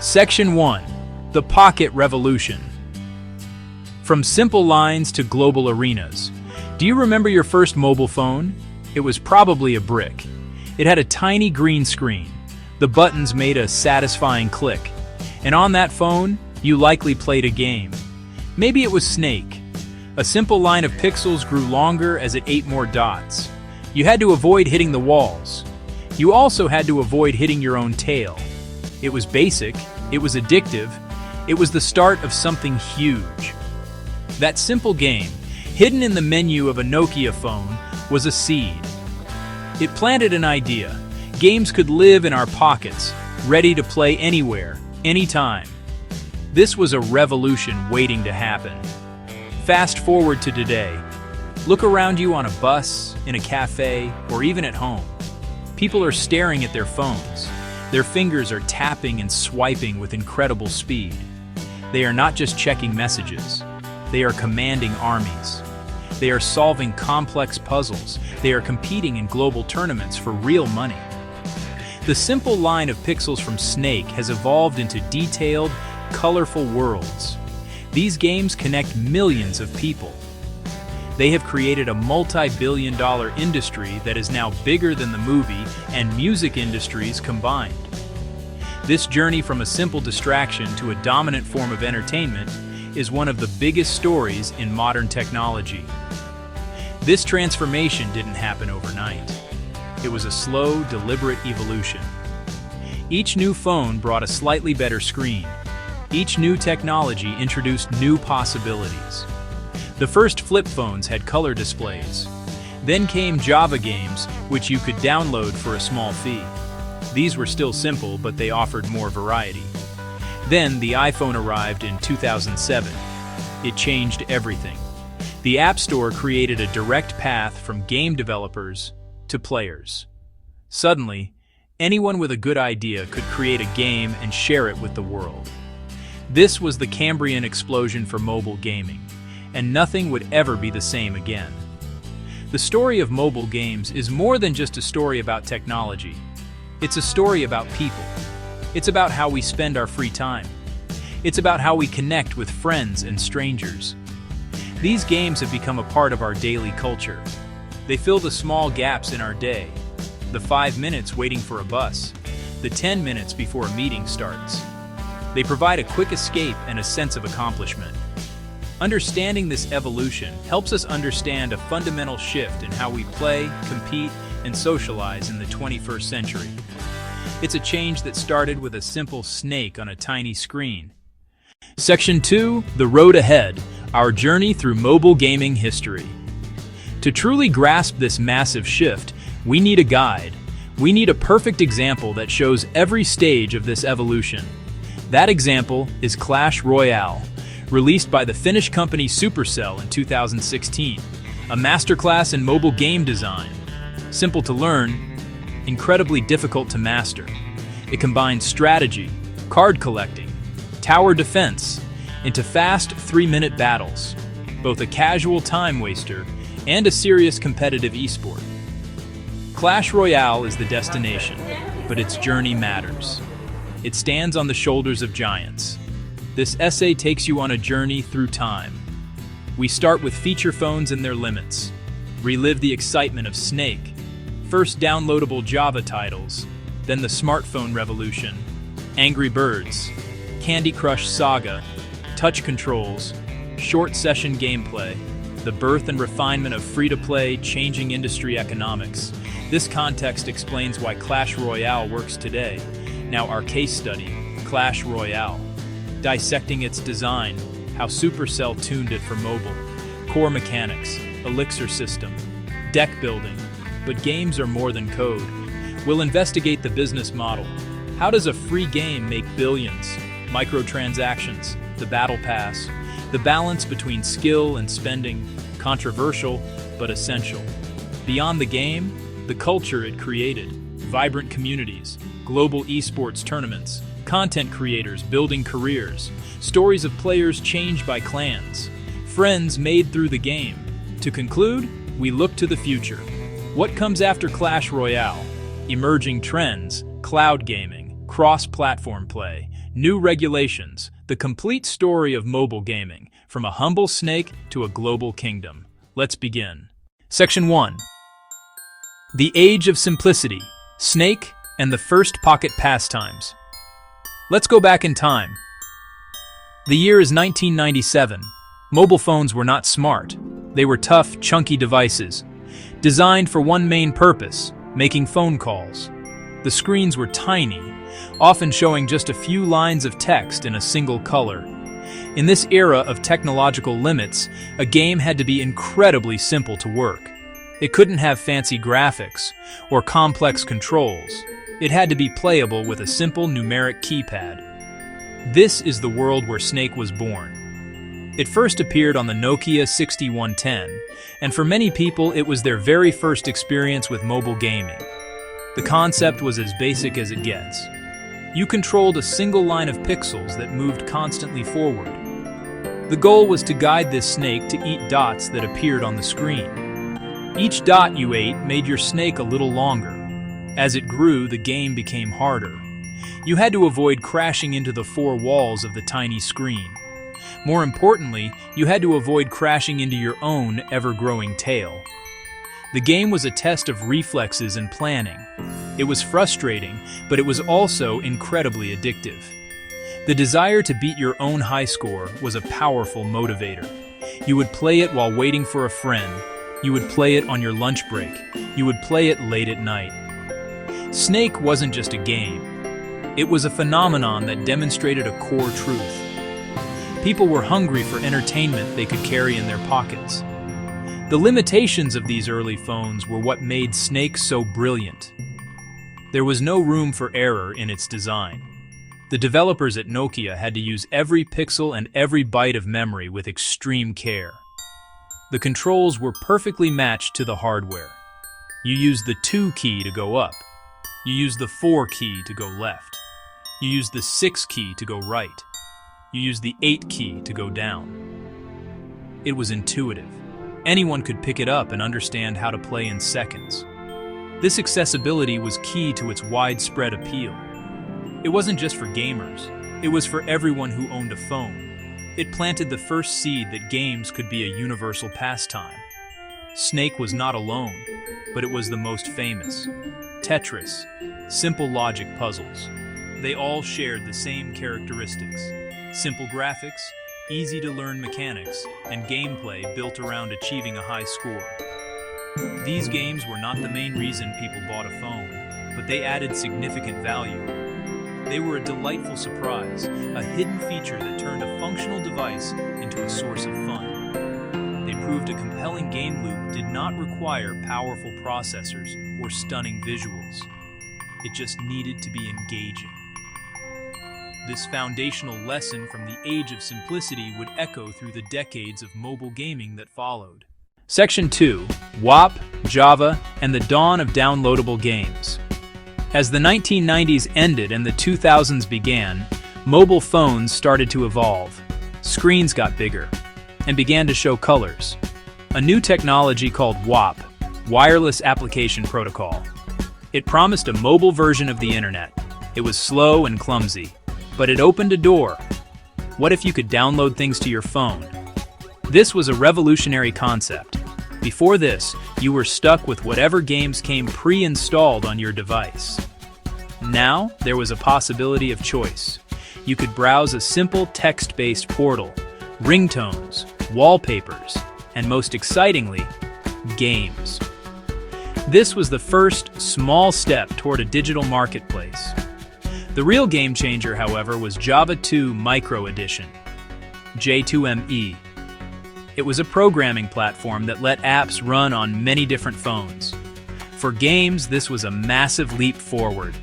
Section 1. The Pocket Revolution. From simple lines to global arenas. Do you remember your first mobile phone? It was probably a brick. It had a tiny green screen. The buttons made a satisfying click. And on that phone, you likely played a game. Maybe it was Snake. A simple line of pixels grew longer as it ate more dots. You had to avoid hitting the walls. You also had to avoid hitting your own tail. It was basic, it was addictive, it was the start of something huge. That simple game, hidden in the menu of a Nokia phone, was a seed. It planted an idea. Games could live in our pockets, ready to play anywhere, anytime. This was a revolution waiting to happen. Fast forward to today. Look around you on a bus, in a cafe, or even at home. People are staring at their phones. Their fingers are tapping and swiping with incredible speed. They are not just checking messages. They are commanding armies. They are solving complex puzzles. They are competing in global tournaments for real money. The simple line of pixels from Snake has evolved into detailed, colorful worlds. These games connect millions of people. They have created a multi-billion-dollar industry that is now bigger than the movie and music industries combined. This journey from a simple distraction to a dominant form of entertainment is one of the biggest stories in modern technology. This transformation didn't happen overnight. It was a slow, deliberate evolution. Each new phone brought a slightly better screen. Each new technology introduced new possibilities. The first flip phones had color displays. Then came Java games, which you could download for a small fee. These were still simple, but they offered more variety. Then the iPhone arrived in 2007. It changed everything. The App Store created a direct path from game developers to players. Suddenly, anyone with a good idea could create a game and share it with the world. This was the Cambrian explosion for mobile gaming, and nothing would ever be the same again. The story of mobile games is more than just a story about technology. It's a story about people. It's about how we spend our free time. It's about how we connect with friends and strangers. These games have become a part of our daily culture. They fill the small gaps in our day. The 5 minutes waiting for a bus. The 10 minutes before a meeting starts. They provide a quick escape and a sense of accomplishment. Understanding this evolution helps us understand a fundamental shift in how we play, compete, and socialize in the 21st century. It's a change that started with a simple snake on a tiny screen. Section 2, The Road Ahead, Our Journey Through Mobile Gaming History. To truly grasp this massive shift, we need a guide. We need a perfect example that shows every stage of this evolution. That example is Clash Royale, released by the Finnish company Supercell in 2016, a masterclass in mobile game design. Simple to learn, incredibly difficult to master. It combines strategy, card collecting, tower defense into fast 3-minute battles, both a casual time waster and a serious competitive esport. Clash Royale is the destination, but its journey matters. It stands on the shoulders of giants. This essay takes you on a journey through time. We start with feature phones and their limits, relive the excitement of Snake, first downloadable Java titles, then the smartphone revolution, Angry Birds, Candy Crush Saga, touch controls, short session gameplay, the birth and refinement of free-to-play, changing industry economics. This context explains why Clash Royale works today. Now our case study, Clash Royale. Dissecting its design, how Supercell tuned it for mobile, core mechanics, elixir system, deck building, but games are more than code. We'll investigate the business model. How does a free game make billions? Microtransactions, the battle pass, the balance between skill and spending, controversial but essential. Beyond the game, the culture it created, vibrant communities, global esports tournaments, content creators building careers, stories of players changed by clans, friends made through the game. To conclude, we look to the future. What comes after Clash Royale? Emerging trends, cloud gaming, cross-platform play, new regulations, the complete story of mobile gaming, from a humble snake to a global kingdom. Let's begin. Section 1. The Age of Simplicity, Snake and the First Pocket Pastimes. Let's go back in time. The year is 1997. Mobile phones were not smart. They were tough, chunky devices, designed for one main purpose, making phone calls. The screens were tiny, often showing just a few lines of text in a single color. In this era of technological limits, a game had to be incredibly simple to work. It couldn't have fancy graphics or complex controls. It had to be playable with a simple numeric keypad. This is the world where Snake was born. It first appeared on the Nokia 6110, and for many people it was their very first experience with mobile gaming. The concept was as basic as it gets. You controlled a single line of pixels that moved constantly forward. The goal was to guide this snake to eat dots that appeared on the screen. Each dot you ate made your snake a little longer. As it grew, the game became harder. You had to avoid crashing into the four walls of the tiny screen. More importantly, you had to avoid crashing into your own ever-growing tail. The game was a test of reflexes and planning. It was frustrating, but it was also incredibly addictive. The desire to beat your own high score was a powerful motivator. You would play it while waiting for a friend. You would play it on your lunch break. You would play it late at night. Snake wasn't just a game. It was a phenomenon that demonstrated a core truth. People were hungry for entertainment they could carry in their pockets. The limitations of these early phones were what made Snake so brilliant. There was no room for error in its design. The developers at Nokia had to use every pixel and every byte of memory with extreme care. The controls were perfectly matched to the hardware. You used the 2 key to go up. You used the 4 key to go left. You used the 6 key to go right. You used the 8 key to go down. It was intuitive. Anyone could pick it up and understand how to play in seconds. This accessibility was key to its widespread appeal. It wasn't just for gamers. It was for everyone who owned a phone. It planted the first seed that games could be a universal pastime. Snake was not alone, but it was the most famous. Tetris, simple logic puzzles. They all shared the same characteristics. Simple graphics, easy-to-learn mechanics, and gameplay built around achieving a high score. These games were not the main reason people bought a phone, but they added significant value. They were a delightful surprise, a hidden feature that turned a functional device into a source of fun. They proved a compelling game loop did not require powerful processors or stunning visuals. It just needed to be engaging. This foundational lesson from the Age of Simplicity would echo through the decades of mobile gaming that followed. Section 2. WAP, Java, and the Dawn of Downloadable Games. As the 1990s ended and the 2000s began, mobile phones started to evolve. Screens got bigger and began to show colors. A new technology called WAP, Wireless Application Protocol. It promised a mobile version of the internet. It was slow and clumsy, but it opened a door. What if you could download things to your phone? This was a revolutionary concept. Before this, you were stuck with whatever games came pre-installed on your device. Now, there was a possibility of choice. You could browse a simple text-based portal, ringtones, wallpapers, and most excitingly, games. This was the first small step toward a digital marketplace. The real game changer, however, was Java 2 Micro Edition, J2ME. It was a programming platform that let apps run on many different phones. For games, this was a massive leap forward.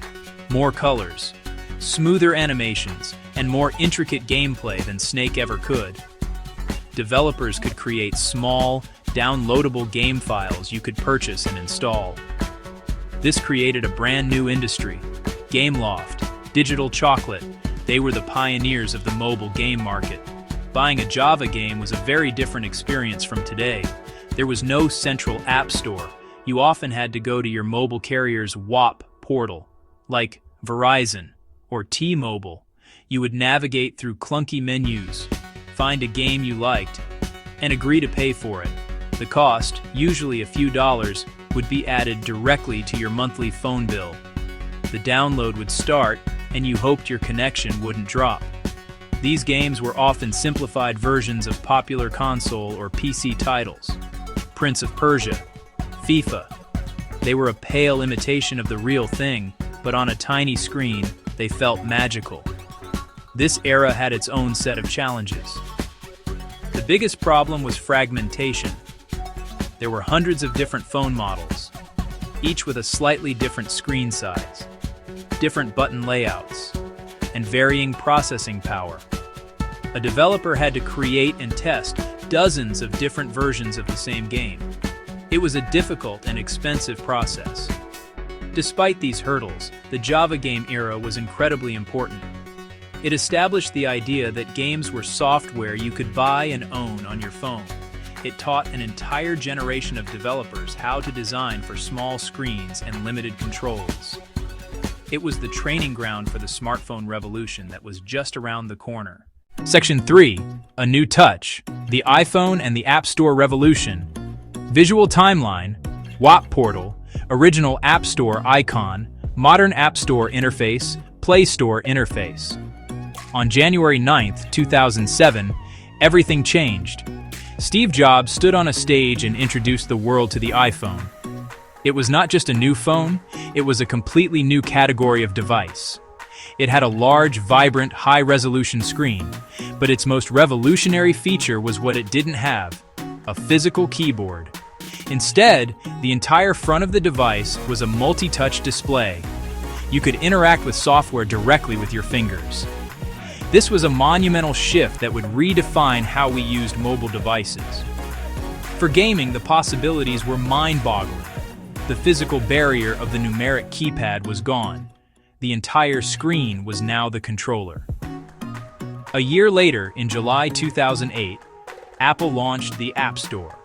More colors, smoother animations, and more intricate gameplay than Snake ever could. Developers could create small, downloadable game files you could purchase and install. This created a brand new industry. Gameloft, Digital Chocolate, they were the pioneers of the mobile game market. Buying a Java game was a very different experience from today. There was no central app store. You often had to go to your mobile carrier's WAP portal, like Verizon, or T-Mobile. You would navigate through clunky menus, find a game you liked, and agree to pay for it. The cost, usually a few dollars, would be added directly to your monthly phone bill. The download would start, and you hoped your connection wouldn't drop. These games were often simplified versions of popular console or PC titles. Prince of Persia, FIFA. They were a pale imitation of the real thing, but on a tiny screen, they felt magical. This era had its own set of challenges. The biggest problem was fragmentation. There were hundreds of different phone models, each with a slightly different screen size, different button layouts, and varying processing power. A developer had to create and test dozens of different versions of the same game. It was a difficult and expensive process. Despite these hurdles, the Java game era was incredibly important. It established the idea that games were software you could buy and own on your phone. It taught an entire generation of developers how to design for small screens and limited controls. It was the training ground for the smartphone revolution that was just around the corner. Section 3. A New Touch. The iPhone and the App Store Revolution. Visual Timeline. WAP Portal. Original App Store icon. Modern App Store interface. Play Store interface. On January 9, 2007, everything changed. Steve Jobs stood on a stage and introduced the world to the iPhone. It was not just a new phone, it was a completely new category of device. It had a large, vibrant, high-resolution screen, but its most revolutionary feature was what it didn't have: a physical keyboard. Instead, the entire front of the device was a multi-touch display. You could interact with software directly with your fingers. This was a monumental shift that would redefine how we used mobile devices. For gaming, the possibilities were mind-boggling. The physical barrier of the numeric keypad was gone. The entire screen was now the controller. A year later, in July 2008, Apple launched the App Store.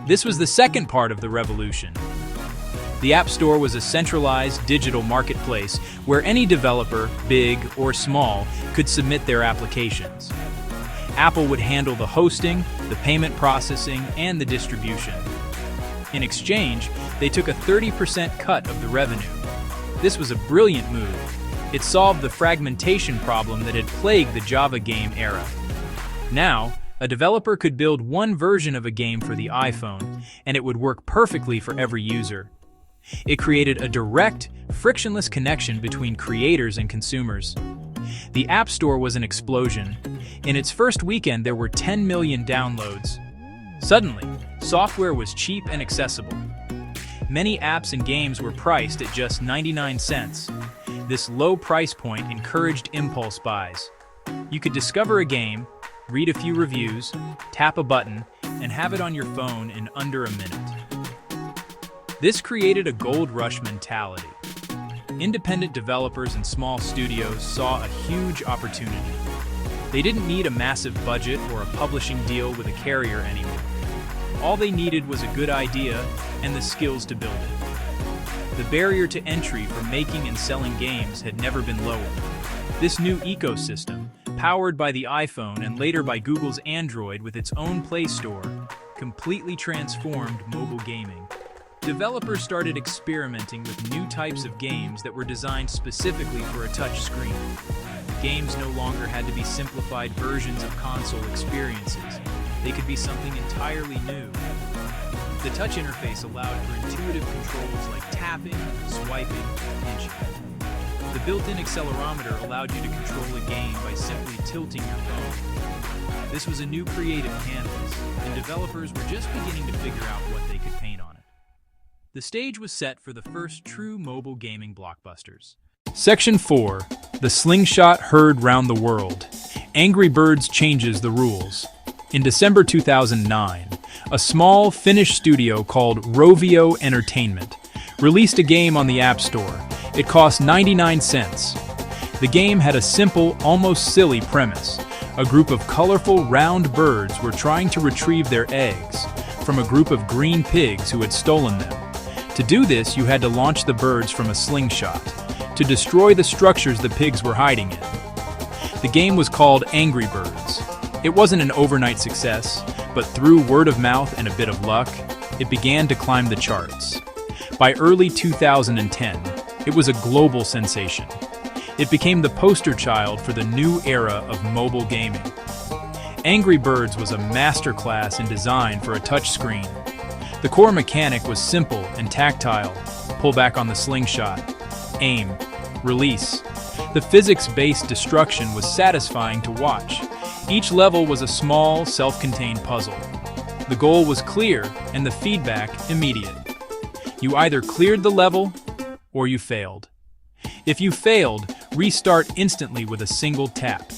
This was the second part of the revolution. The App Store was a centralized digital marketplace where any developer, big or small, could submit their applications. Apple would handle the hosting, the payment processing, and the distribution. In exchange, they took a 30% cut of the revenue. This was a brilliant move. It solved the fragmentation problem that had plagued the Java game era. Now, a developer could build one version of a game for the iPhone, and it would work perfectly for every user. It created a direct, frictionless connection between creators and consumers. The App Store was an explosion. In its first weekend, there were 10 million downloads. Suddenly, software was cheap and accessible. Many apps and games were priced at just 99 cents. This low price point encouraged impulse buys. You could discover a game, read a few reviews, tap a button, and have it on your phone in under a minute. This created a gold rush mentality. Independent developers and small studios saw a huge opportunity. They didn't need a massive budget or a publishing deal with a carrier anymore. All they needed was a good idea and the skills to build it. The barrier to entry for making and selling games had never been lower. This new ecosystem, powered by the iPhone and later by Google's Android with its own Play Store, completely transformed mobile gaming. Developers started experimenting with new types of games that were designed specifically for a touch screen. Games no longer had to be simplified versions of console experiences. They could be something entirely new. The touch interface allowed for intuitive controls like tapping, swiping, pinching. The built-in accelerometer allowed you to control a game by simply tilting your phone. This was a new creative canvas, and developers were just beginning to figure out what they could paint on it. The stage was set for the first true mobile gaming blockbusters. Section 4. The Slingshot Heard Round the World. Angry Birds changes the rules. In December 2009, a small Finnish studio called Rovio Entertainment released a game on the App Store. It cost 99 cents. The game had a simple, almost silly premise. A group of colorful, round birds were trying to retrieve their eggs from a group of green pigs who had stolen them. To do this, you had to launch the birds from a slingshot. to destroy the structures the pigs were hiding in. The game was called Angry Birds. It wasn't an overnight success, but through word of mouth and a bit of luck, it began to climb the charts. By early 2010, it was a global sensation. It became the poster child for the new era of mobile gaming. Angry Birds was a masterclass in design for a touchscreen. The core mechanic was simple and tactile. Pull back on the slingshot, aim, release. The physics-based destruction was satisfying to watch. Each level was a small, self-contained puzzle. The goal was clear and the feedback immediate. You either cleared the level or you failed. If you failed, restart instantly with a single tap.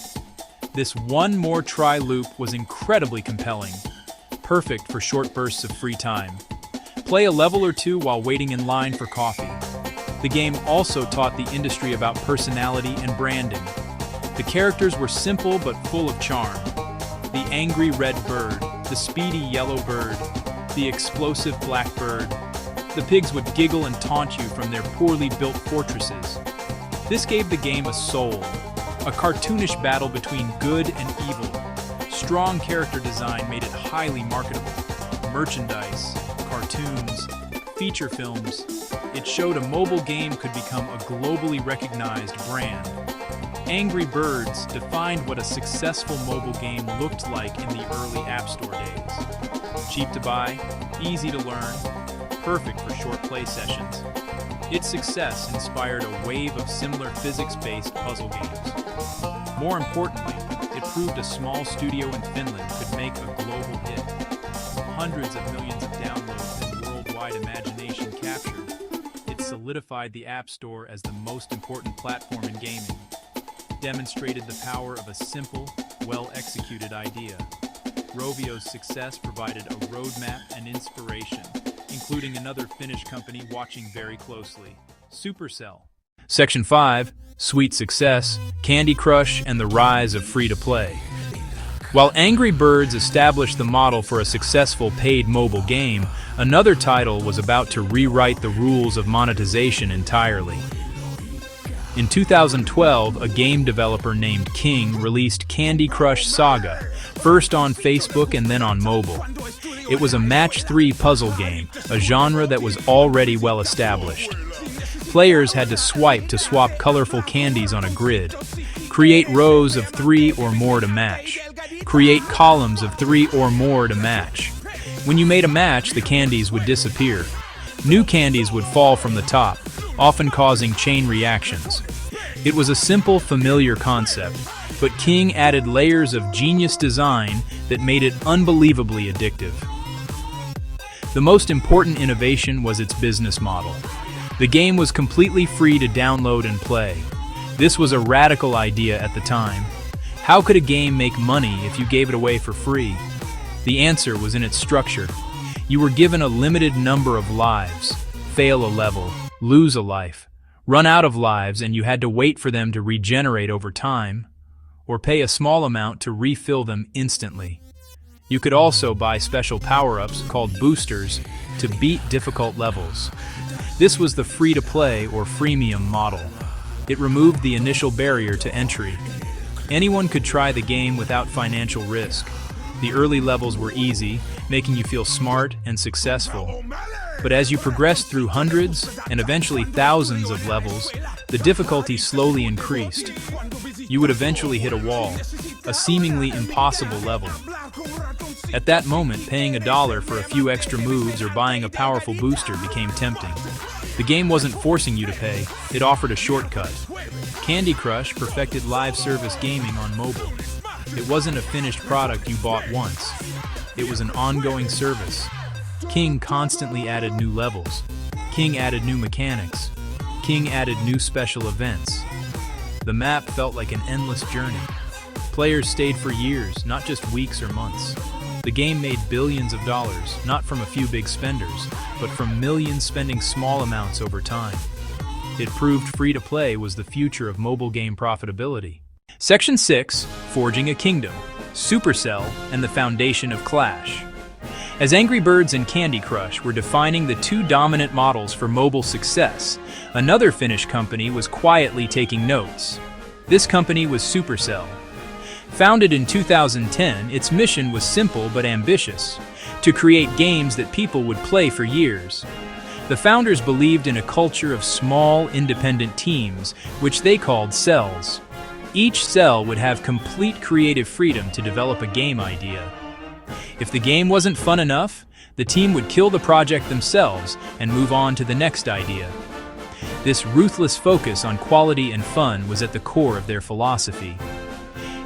This one more try loop was incredibly compelling, perfect for short bursts of free time. Play a level or two while waiting in line for coffee. The game also taught the industry about personality and branding. The characters were simple but full of charm. The angry red bird, the speedy yellow bird, the explosive black bird. The pigs would giggle and taunt you from their poorly built fortresses. This gave the game a soul, a cartoonish battle between good and evil. Strong character design made it highly marketable. Merchandise, cartoons, feature films. It showed a mobile game could become a globally recognized brand. Angry Birds defined what a successful mobile game looked like in the early App Store days. Cheap to buy, easy to learn, perfect for short play sessions. Its success inspired a wave of similar physics-based puzzle games. More importantly, it proved a small studio in Finland could make a global hit. Hundreds of millions of downloads and worldwide imagination captured. It solidified the App Store as the most important platform in gaming. Demonstrated the power of a simple, well-executed idea. Rovio's success provided a roadmap and inspiration, including another Finnish company watching very closely, Supercell. Section 5, Sweet Success, Candy Crush, and the Rise of Free-to-Play. While Angry Birds established the model for a successful paid mobile game, another title was about to rewrite the rules of monetization entirely. In 2012, a game developer named King released Candy Crush Saga, first on Facebook and then on mobile. It was a match-3 puzzle game, a genre that was already well established. Players had to swipe to swap colorful candies on a grid, create rows of 3 or more to match, create columns of 3 or more to match. When you made a match, the candies would disappear. New candies would fall from the top, often causing chain reactions. It was a simple, familiar concept, but King added layers of genius design that made it unbelievably addictive. The most important innovation was its business model. The game was completely free to download and play. This was a radical idea at the time. How could a game make money if you gave it away for free? The answer was in its structure. You were given a limited number of lives. Fail a level, lose a life, run out of lives, and you had to wait for them to regenerate over time, or pay a small amount to refill them instantly. You could also buy special power-ups called boosters to beat difficult levels. This was the free-to-play or freemium model. It removed the initial barrier to entry. Anyone could try the game without financial risk. The early levels were easy, making you feel smart and successful. But as you progressed through hundreds and eventually thousands of levels, the difficulty slowly increased. You would eventually hit a wall, a seemingly impossible level. At that moment, paying $1 for a few extra moves or buying a powerful booster became tempting. The game wasn't forcing you to pay, it offered a shortcut. Candy Crush perfected live service gaming on mobile. It wasn't a finished product you bought once. It was an ongoing service. King constantly added new levels. King added new mechanics. King added new special events. The map felt like an endless journey. Players stayed for years, not just weeks or months. The game made billions of dollars, not from a few big spenders, but from millions spending small amounts over time. It proved free-to-play was the future of mobile game profitability. Section 6, Forging a Kingdom, Supercell, and the Foundation of Clash. As Angry Birds and Candy Crush were defining the two dominant models for mobile success, another Finnish company was quietly taking notes. This company was Supercell. Founded in 2010, its mission was simple but ambitious: to create games that people would play for years. The founders believed in a culture of small, independent teams, which they called cells. Each cell would have complete creative freedom to develop a game idea. If the game wasn't fun enough, the team would kill the project themselves and move on to the next idea. This ruthless focus on quality and fun was at the core of their philosophy.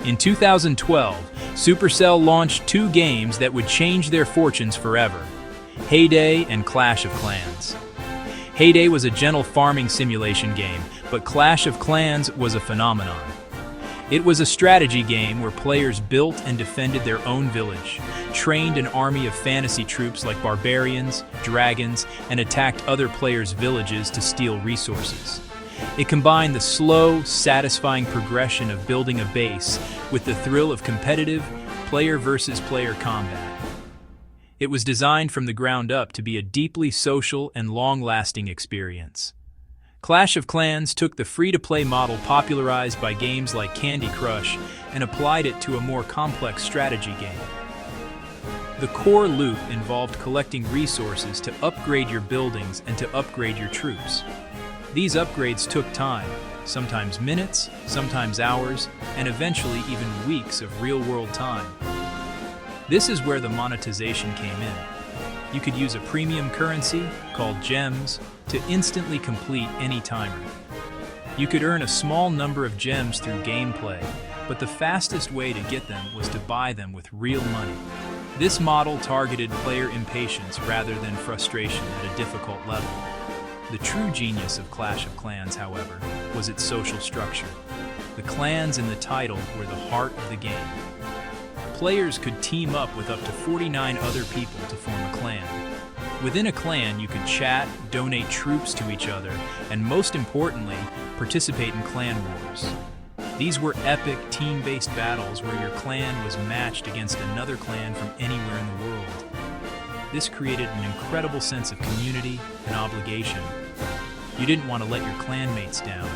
In 2012, Supercell launched two games that would change their fortunes forever: Heyday and Clash of Clans. Heyday was a gentle farming simulation game, but Clash of Clans was a phenomenon. It was a strategy game where players built and defended their own village, trained an army of fantasy troops like barbarians, dragons, and attacked other players' villages to steal resources. It combined the slow, satisfying progression of building a base with the thrill of competitive, player-versus-player combat. It was designed from the ground up to be a deeply social and long-lasting experience. Clash of Clans took the free-to-play model popularized by games like Candy Crush and applied it to a more complex strategy game. The core loop involved collecting resources to upgrade your buildings and to upgrade your troops. These upgrades took time, sometimes minutes, sometimes hours, and eventually even weeks of real-world time. This is where the monetization came in. You could use a premium currency, called gems, to instantly complete any timer. You could earn a small number of gems through gameplay, but the fastest way to get them was to buy them with real money. This model targeted player impatience rather than frustration at a difficult level. The true genius of Clash of Clans, however, was its social structure. The clans in the title were the heart of the game. Players could team up with up to 49 other people to form a clan. Within a clan, you could chat, donate troops to each other, and most importantly, participate in clan wars. These were epic, team-based battles where your clan was matched against another clan from anywhere in the world. This created an incredible sense of community and obligation. You didn't want to let your clanmates down.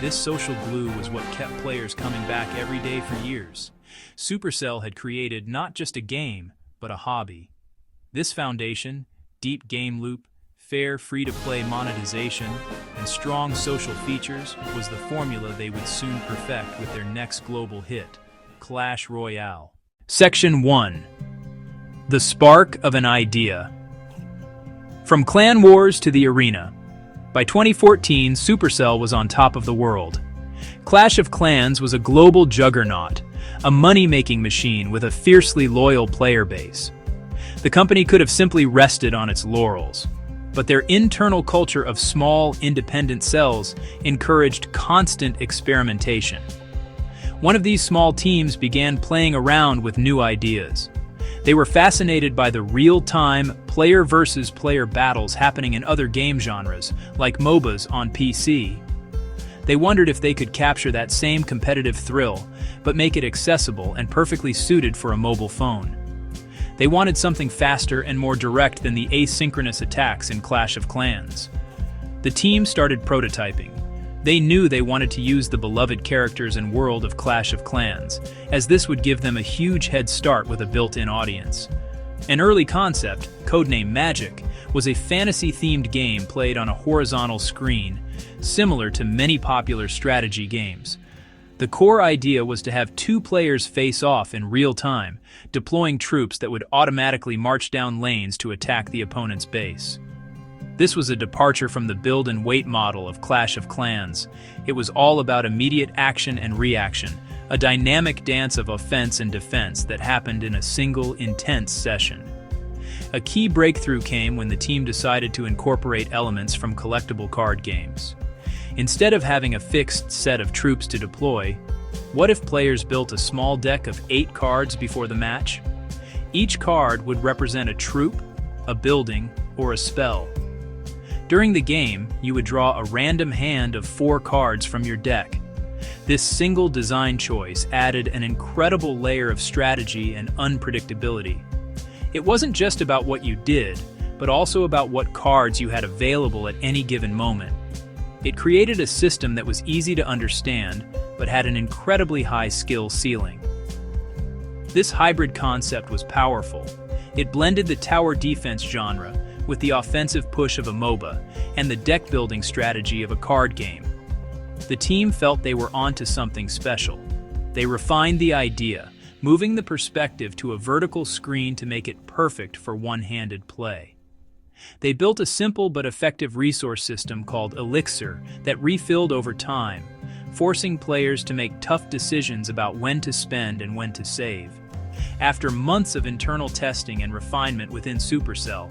This social glue was what kept players coming back every day for years. Supercell had created not just a game, but a hobby. This foundation, deep game loop, fair free-to-play monetization, and strong social features was the formula they would soon perfect with their next global hit, Clash Royale. Section 1. The Spark of an Idea. From clan wars to the arena. By 2014, Supercell was on top of the world. Clash of Clans was a global juggernaut, a money-making machine with a fiercely loyal player base. The company could have simply rested on its laurels, but their internal culture of small, independent cells encouraged constant experimentation. One of these small teams began playing around with new ideas. They were fascinated by the real-time, player-versus-player battles happening in other game genres, like MOBAs on PC. They wondered if they could capture that same competitive thrill, but make it accessible and perfectly suited for a mobile phone. They wanted something faster and more direct than the asynchronous attacks in Clash of Clans. The team started prototyping. They knew they wanted to use the beloved characters and world of Clash of Clans, as this would give them a huge head start with a built-in audience. An early concept, codenamed Magic, was a fantasy-themed game played on a horizontal screen, similar to many popular strategy games. The core idea was to have two players face off in real time, deploying troops that would automatically march down lanes to attack the opponent's base. This was a departure from the build and wait model of Clash of Clans. It was all about immediate action and reaction, a dynamic dance of offense and defense that happened in a single, intense session. A key breakthrough came when the team decided to incorporate elements from collectible card games. Instead of having a fixed set of troops to deploy, what if players built a small deck of 8 cards before the match? Each card would represent a troop, a building, or a spell. During the game, you would draw a random hand of 4 cards from your deck. This single design choice added an incredible layer of strategy and unpredictability. It wasn't just about what you did, but also about what cards you had available at any given moment. It created a system that was easy to understand, but had an incredibly high skill ceiling. This hybrid concept was powerful. It blended the tower defense genre with the offensive push of a MOBA and the deck-building strategy of a card game. The team felt they were onto something special. They refined the idea, moving the perspective to a vertical screen to make it perfect for one-handed play. They built a simple but effective resource system called Elixir that refilled over time, forcing players to make tough decisions about when to spend and when to save. After months of internal testing and refinement within Supercell,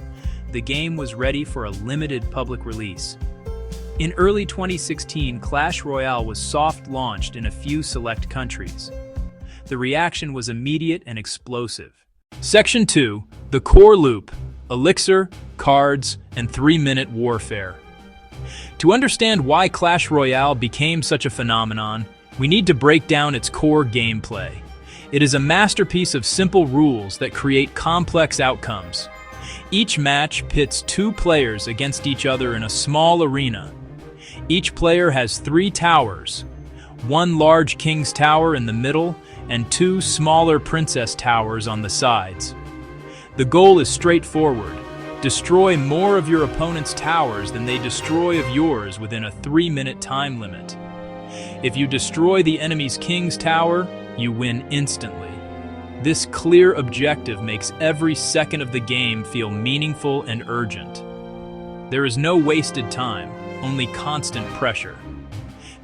the game was ready for a limited public release. In early 2016, Clash Royale was soft-launched in a few select countries. The reaction was immediate and explosive. Section 2, the core loop, Elixir, cards, and 3-minute warfare. To understand why Clash Royale became such a phenomenon, we need to break down its core gameplay. It is a masterpiece of simple rules that create complex outcomes. Each match pits two players against each other in a small arena. Each player has 3 towers, one large king's tower in the middle and 2 smaller princess towers on the sides. The goal is straightforward. Destroy more of your opponent's towers than they destroy of yours within a 3-minute time limit. If you destroy the enemy's king's tower, you win instantly. This clear objective makes every second of the game feel meaningful and urgent. There is no wasted time, only constant pressure.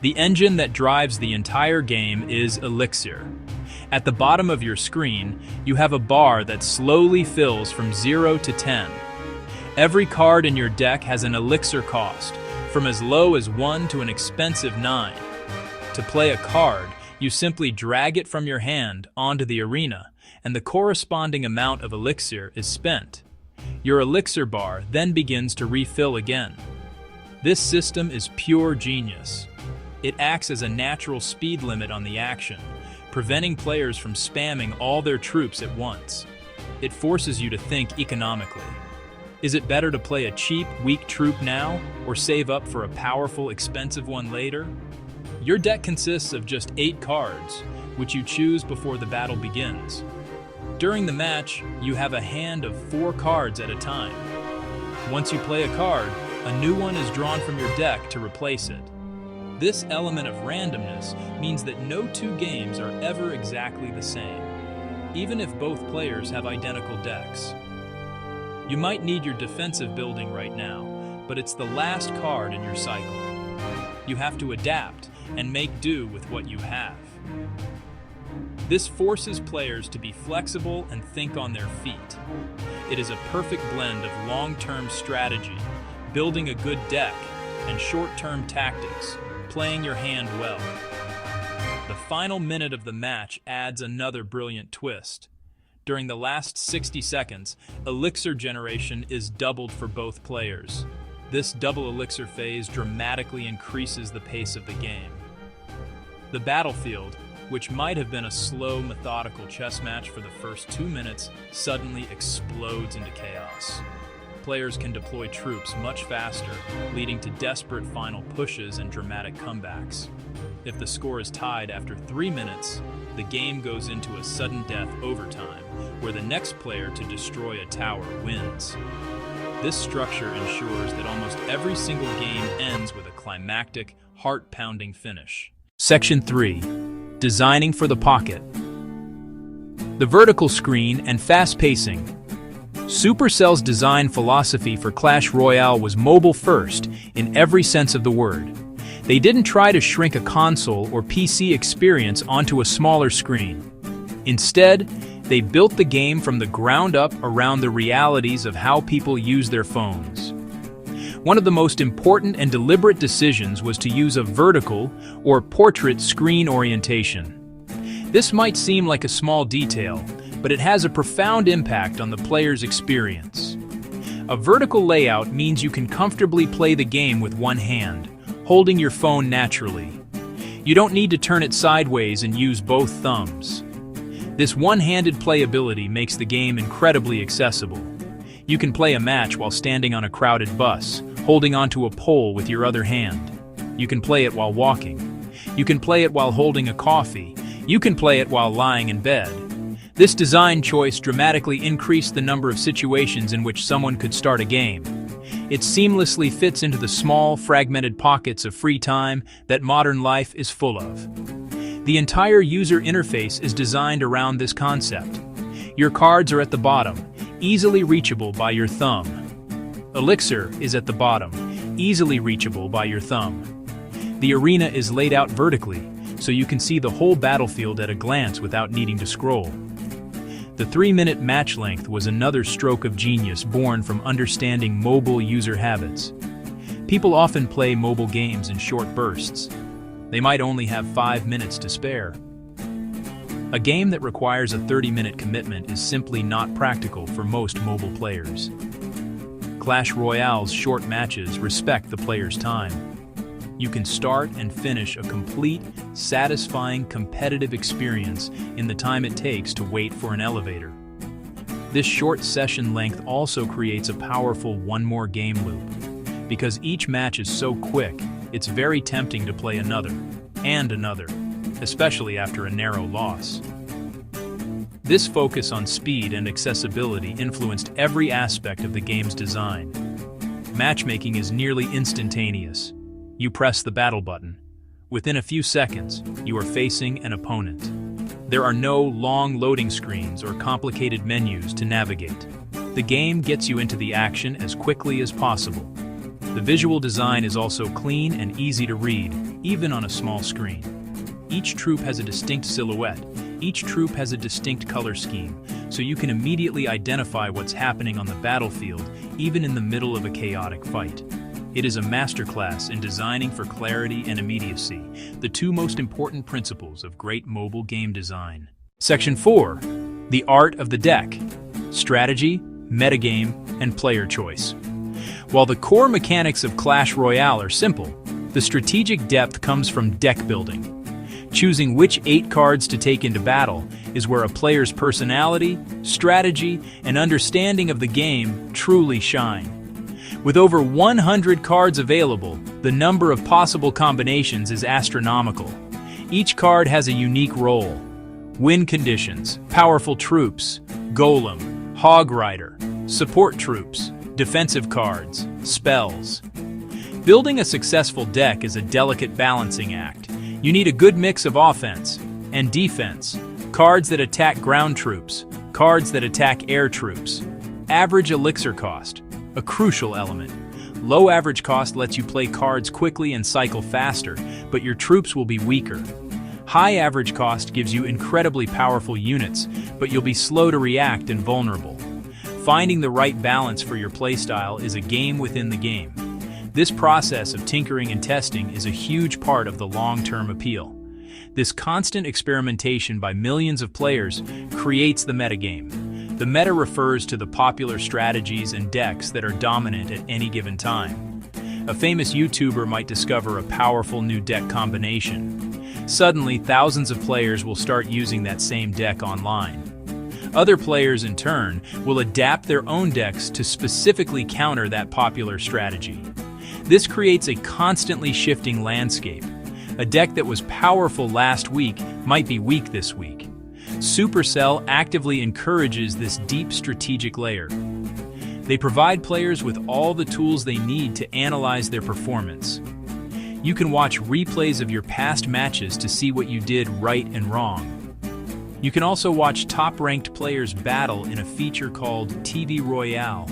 The engine that drives the entire game is Elixir. At the bottom of your screen, you have a bar that slowly fills from 0 to 10. Every card in your deck has an Elixir cost, from as low as 1 to an expensive 9. To play a card, you simply drag it from your hand onto the arena, and the corresponding amount of Elixir is spent. Your Elixir bar then begins to refill again. This system is pure genius. It acts as a natural speed limit on the action, preventing players from spamming all their troops at once. It forces you to think economically. Is it better to play a cheap, weak troop now, or save up for a powerful, expensive one later? Your deck consists of just 8 cards, which you choose before the battle begins. During the match, you have a hand of 4 cards at a time. Once you play a card, a new one is drawn from your deck to replace it. This element of randomness means that no 2 games are ever exactly the same, even if both players have identical decks. You might need your defensive building right now, but it's the last card in your cycle. You have to adapt and make do with what you have. This forces players to be flexible and think on their feet. It is a perfect blend of long-term strategy, building a good deck, and short-term tactics, playing your hand well. The final minute of the match adds another brilliant twist. During the last 60 seconds, Elixir generation is doubled for both players. This double Elixir phase dramatically increases the pace of the game. The battlefield, which might have been a slow, methodical chess match for the first 2 minutes, suddenly explodes into chaos. Players can deploy troops much faster, leading to desperate final pushes and dramatic comebacks. If the score is tied after 3 minutes, the game goes into a sudden death overtime, where the next player to destroy a tower wins. This structure ensures that almost every single game ends with a climactic, heart-pounding finish. Section 3. Designing for the pocket. The vertical screen and fast pacing. Supercell's design philosophy for Clash Royale was mobile first in every sense of the word. They didn't try to shrink a console or PC experience onto a smaller screen. Instead, they built the game from the ground up around the realities of how people use their phones. One of the most important and deliberate decisions was to use a vertical or portrait screen orientation. This might seem like a small detail, but it has a profound impact on the player's experience. A vertical layout means you can comfortably play the game with one hand, holding your phone naturally. You don't need to turn it sideways and use both thumbs. This one-handed playability makes the game incredibly accessible. You can play a match while standing on a crowded bus, holding onto a pole with your other hand. You can play it while walking. You can play it while holding a coffee. You can play it while lying in bed. This design choice dramatically increased the number of situations in which someone could start a game. It seamlessly fits into the small, fragmented pockets of free time that modern life is full of. The entire user interface is designed around this concept. Your cards are at the bottom, easily reachable by your thumb. Elixir is at the bottom, easily reachable by your thumb. The arena is laid out vertically, so you can see the whole battlefield at a glance without needing to scroll. The 3-minute match length was another stroke of genius born from understanding mobile user habits. People often play mobile games in short bursts. They might only have 5 minutes to spare. A game that requires a 30-minute commitment is simply not practical for most mobile players. Clash Royale's short matches respect the player's time. You can start and finish a complete, satisfying, competitive experience in the time it takes to wait for an elevator. This short session length also creates a powerful one-more game loop. Because each match is so quick, it's very tempting to play another, and another, especially after a narrow loss. This focus on speed and accessibility influenced every aspect of the game's design. Matchmaking is nearly instantaneous. You press the battle button. Within a few seconds, you are facing an opponent. There are no long loading screens or complicated menus to navigate. The game gets you into the action as quickly as possible. The visual design is also clean and easy to read, even on a small screen. Each troop has a distinct silhouette. Each troop has a distinct color scheme, so you can immediately identify what's happening on the battlefield, even in the middle of a chaotic fight. It is a masterclass in designing for clarity and immediacy, the two most important principles of great mobile game design. Section 4. The Art of the Deck. Strategy, metagame, and player choice. While the core mechanics of Clash Royale are simple, the strategic depth comes from deck building. Choosing which 8 cards to take into battle is where a player's personality, strategy, and understanding of the game truly shine. With over 100 cards available, the number of possible combinations is astronomical. Each card has a unique role. Win conditions, powerful troops, golem, hog rider, support troops, defensive cards, spells. Building a successful deck is a delicate balancing act. You need a good mix of offense and defense, cards that attack ground troops, cards that attack air troops. Average elixir cost, a crucial element. Low average cost lets you play cards quickly and cycle faster, but your troops will be weaker. High average cost gives you incredibly powerful units, but you'll be slow to react and vulnerable. Finding the right balance for your playstyle is a game within the game. This process of tinkering and testing is a huge part of the long-term appeal. This constant experimentation by millions of players creates the metagame. The meta refers to the popular strategies and decks that are dominant at any given time. A famous YouTuber might discover a powerful new deck combination. Suddenly, thousands of players will start using that same deck online. Other players, in turn, will adapt their own decks to specifically counter that popular strategy. This creates a constantly shifting landscape. A deck that was powerful last week might be weak this week. Supercell actively encourages this deep strategic layer. They provide players with all the tools they need to analyze their performance. You can watch replays of your past matches to see what you did right and wrong. You can also watch top-ranked players battle in a feature called TV Royale.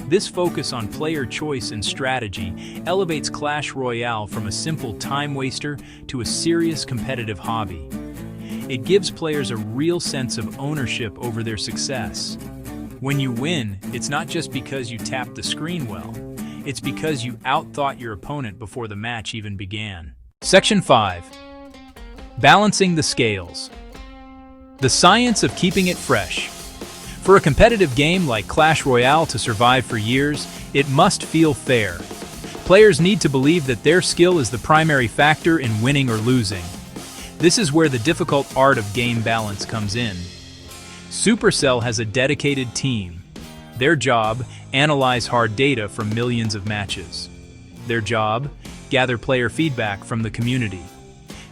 This focus on player choice and strategy elevates Clash Royale from a simple time waster to a serious competitive hobby. It gives players a real sense of ownership over their success. When you win, it's not just because you tapped the screen well. It's because you outthought your opponent before the match even began. Section 5. Balancing the scales. The science of keeping it fresh. For a competitive game like Clash Royale to survive for years, it must feel fair. Players need to believe that their skill is the primary factor in winning or losing. This is where the difficult art of game balance comes in. Supercell has a dedicated team. Their job, analyze hard data from millions of matches. Their job, gather player feedback from the community.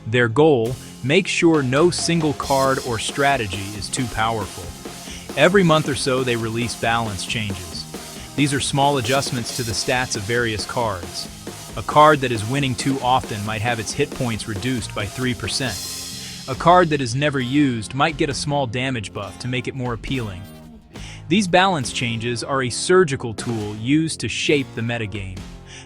Their goal, make sure no single card or strategy is too powerful. Every month or so they release balance changes. These are small adjustments to the stats of various cards. A card that is winning too often might have its hit points reduced by 3%. A card that is never used might get a small damage buff to make it more appealing. These balance changes are a surgical tool used to shape the metagame.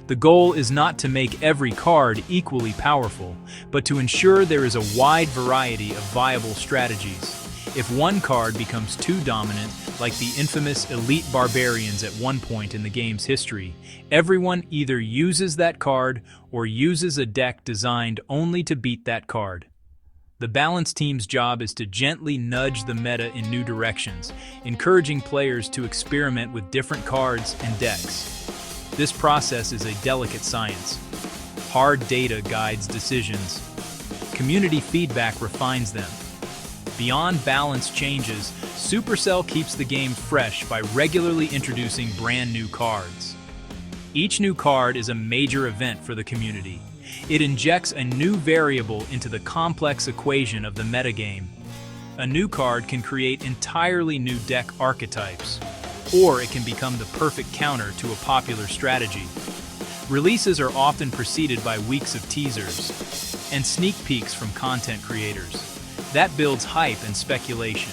The goal is not to make every card equally powerful, but to ensure there is a wide variety of viable strategies. If one card becomes too dominant, like the infamous Elite Barbarians at one point in the game's history, everyone either uses that card or uses a deck designed only to beat that card. The balance team's job is to gently nudge the meta in new directions, encouraging players to experiment with different cards and decks. This process is a delicate science. Hard data guides decisions. Community feedback refines them. Beyond balance changes, Supercell keeps the game fresh by regularly introducing brand new cards. Each new card is a major event for the community. It injects a new variable into the complex equation of the metagame. A new card can create entirely new deck archetypes, or it can become the perfect counter to a popular strategy. Releases are often preceded by weeks of teasers and sneak peeks from content creators. That builds hype and speculation.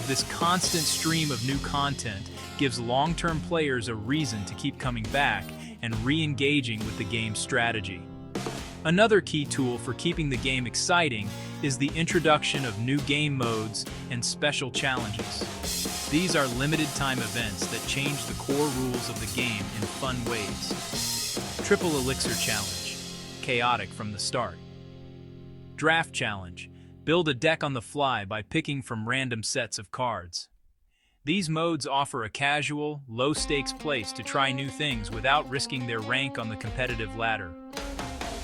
This constant stream of new content gives long-term players a reason to keep coming back and re-engaging with the game's strategy. Another key tool for keeping the game exciting is the introduction of new game modes and special challenges. These are limited-time events that change the core rules of the game in fun ways. Triple Elixir Challenge, chaotic from the start. Draft Challenge, build a deck on the fly by picking from random sets of cards. These modes offer a casual, low-stakes place to try new things without risking their rank on the competitive ladder.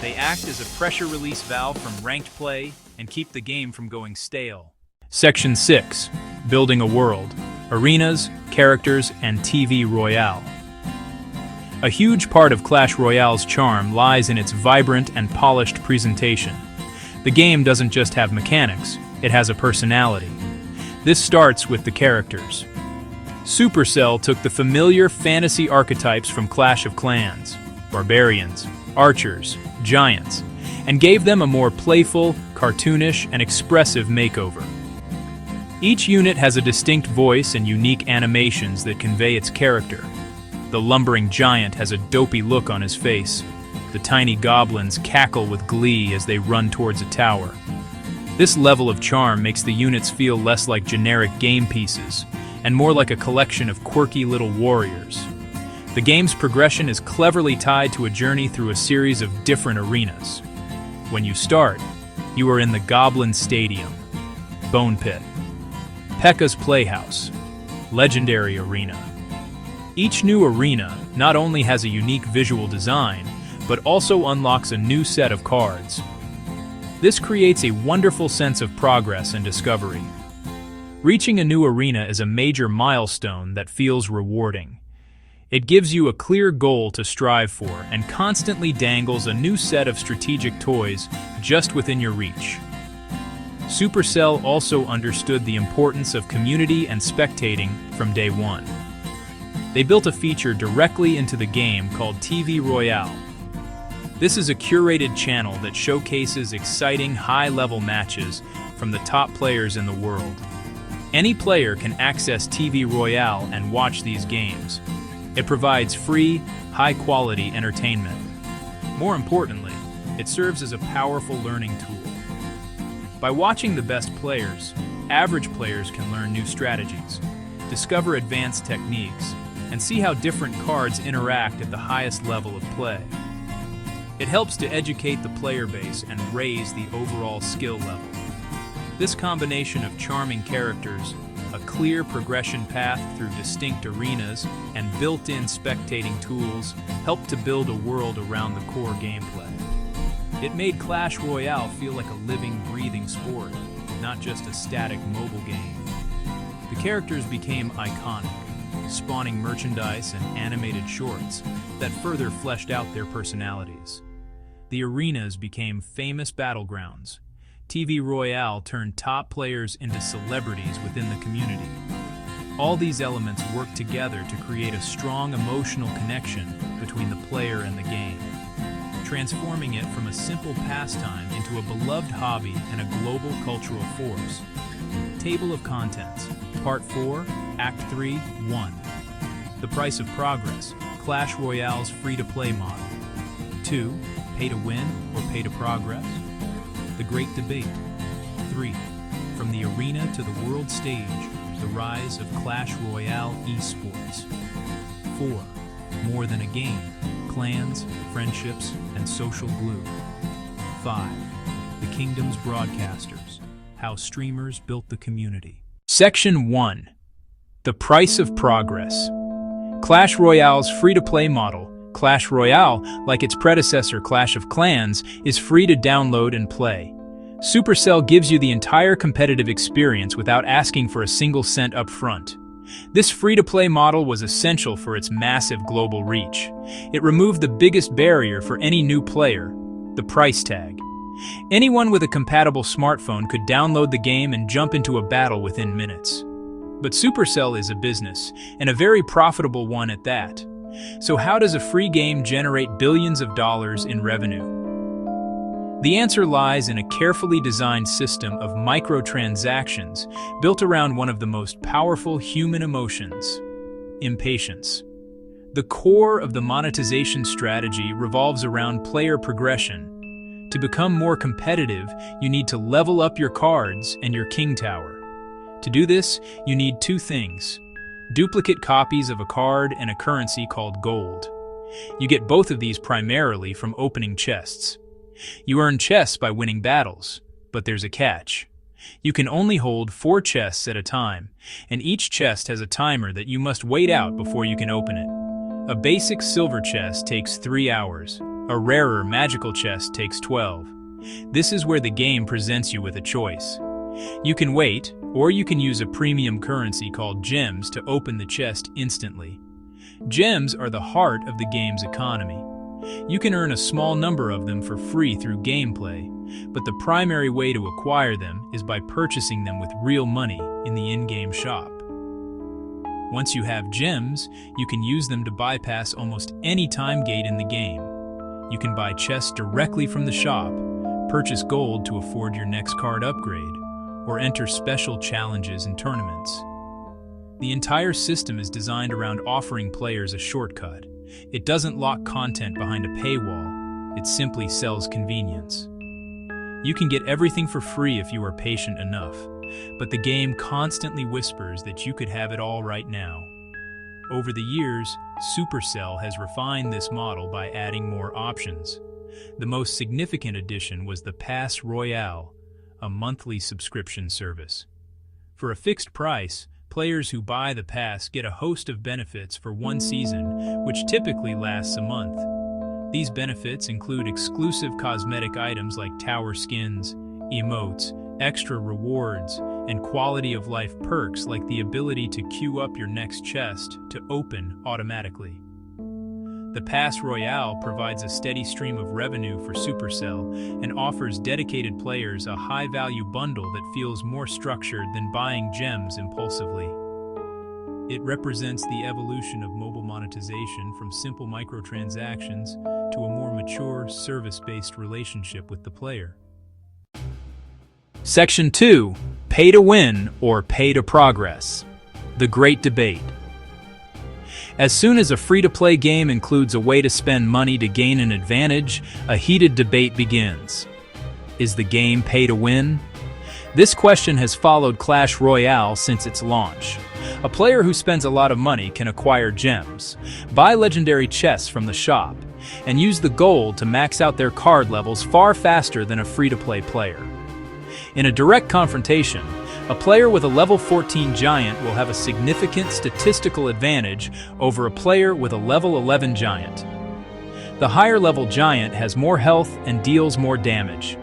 They act as a pressure release valve from ranked play and keep the game from going stale. Section 6. Building a world. Arenas, characters, and TV Royale. A huge part of Clash Royale's charm lies in its vibrant and polished presentation. The game doesn't just have mechanics, it has a personality. This starts with the characters. Supercell took the familiar fantasy archetypes from Clash of Clans, barbarians, archers, giants, and gave them a more playful, cartoonish, and expressive makeover. Each unit has a distinct voice and unique animations that convey its character. The lumbering giant has a dopey look on his face. The tiny goblins cackle with glee as they run towards a tower. This level of charm makes the units feel less like generic game pieces, and more like a collection of quirky little warriors. The game's progression is cleverly tied to a journey through a series of different arenas. When you start, you are in the Goblin Stadium, Bone Pit, P.E.K.K.A.'s Playhouse, Legendary Arena. Each new arena not only has a unique visual design, but also unlocks a new set of cards. This creates a wonderful sense of progress and discovery. Reaching a new arena is a major milestone that feels rewarding. It gives you a clear goal to strive for and constantly dangles a new set of strategic toys just within your reach. Supercell also understood the importance of community and spectating from day one. They built a feature directly into the game called TV Royale. This is a curated channel that showcases exciting high-level matches from the top players in the world. Any player can access TV Royale and watch these games. It provides free, high-quality entertainment. More importantly, it serves as a powerful learning tool. By watching the best players, average players can learn new strategies, discover advanced techniques, and see how different cards interact at the highest level of play. It helps to educate the player base and raise the overall skill level. This combination of charming characters, a clear progression path through distinct arenas, and built-in spectating tools help to build a world around the core gameplay. It made Clash Royale feel like a living, breathing sport, not just a static mobile game. The characters became iconic, spawning merchandise and animated shorts that further fleshed out their personalities. The arenas became famous battlegrounds. TV Royale turned top players into celebrities within the community. All these elements work together to create a strong emotional connection between the player and the game, transforming it from a simple pastime into a beloved hobby and a global cultural force. Table of Contents, Part 4, Act 3, 1. The Price of Progress, Clash Royale's free-to-play model. 2. Pay to win or pay to progress? The Great Debate. 3. From the arena to the world stage, the rise of Clash Royale esports. 4. More than a game, clans, friendships, and social glue. 5. The Kingdom's Broadcasters, how streamers built the community. Section 1. The Price of Progress. Clash Royale's free-to-play model. Clash Royale, like its predecessor Clash of Clans, is free to download and play. Supercell gives you the entire competitive experience without asking for a single cent up front. This free-to-play model was essential for its massive global reach. It removed the biggest barrier for any new player, the price tag. Anyone with a compatible smartphone could download the game and jump into a battle within minutes. But Supercell is a business, and a very profitable one at that. So how does a free game generate billions of dollars in revenue? The answer lies in a carefully designed system of microtransactions built around one of the most powerful human emotions: impatience. The core of the monetization strategy revolves around player progression. To become more competitive, you need to level up your cards and your king tower. To do this, you need two things: duplicate copies of a card and a currency called gold. You get both of these primarily from opening chests. You earn chests by winning battles, but there's a catch. You can only hold 4 chests at a time, and each chest has a timer that you must wait out before you can open it. A basic silver chest takes 3 hours. A rarer magical chest takes 12. This is where the game presents you with a choice. You can wait, or you can use a premium currency called gems to open the chest instantly. Gems are the heart of the game's economy. You can earn a small number of them for free through gameplay, but the primary way to acquire them is by purchasing them with real money in the in-game shop. Once you have gems, you can use them to bypass almost any time gate in the game. You can buy chests directly from the shop, purchase gold to afford your next card upgrade, or enter special challenges and tournaments. The entire system is designed around offering players a shortcut. It doesn't lock content behind a paywall, it simply sells convenience. You can get everything for free if you are patient enough, but the game constantly whispers that you could have it all right now. Over the years, Supercell has refined this model by adding more options. The most significant addition was the Pass Royale, a monthly subscription service. For a fixed price, players who buy the pass get a host of benefits for one season, which typically lasts a month. These benefits include exclusive cosmetic items like tower skins, emotes, extra rewards, and quality-of-life perks like the ability to queue up your next chest to open automatically. The Pass Royale provides a steady stream of revenue for Supercell and offers dedicated players a high-value bundle that feels more structured than buying gems impulsively. It represents the evolution of mobile monetization from simple microtransactions to a more mature, service-based relationship with the player. Section 2. Pay to win or pay to progress. The Great Debate. As soon as a free-to-play game includes a way to spend money to gain an advantage, a heated debate begins. Is the game pay to win? This question has followed Clash Royale since its launch. A player who spends a lot of money can acquire gems, buy legendary chests from the shop, and use the gold to max out their card levels far faster than a free-to-play player. In a direct confrontation, a player with a level 14 giant will have a significant statistical advantage over a player with a level 11 giant. The higher-level giant has more health and deals more damage.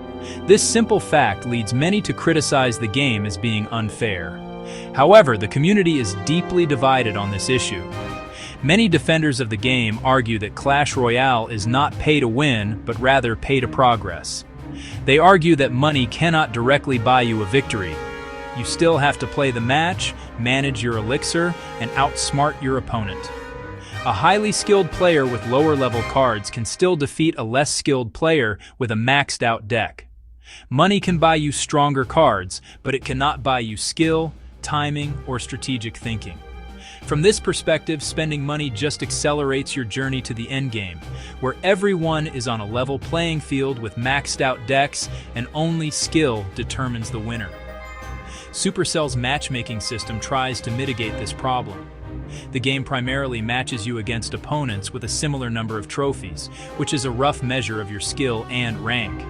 This simple fact leads many to criticize the game as being unfair. However, the community is deeply divided on this issue. Many defenders of the game argue that Clash Royale is not pay to win, but rather pay to progress. They argue that money cannot directly buy you a victory. You still have to play the match, manage your elixir, and outsmart your opponent. A highly skilled player with lower-level cards can still defeat a less skilled player with a maxed-out deck. Money can buy you stronger cards, but it cannot buy you skill, timing, or strategic thinking. From this perspective, spending money just accelerates your journey to the endgame, where everyone is on a level playing field with maxed-out decks and only skill determines the winner. Supercell's matchmaking system tries to mitigate this problem. The game primarily matches you against opponents with a similar number of trophies, which is a rough measure of your skill and rank.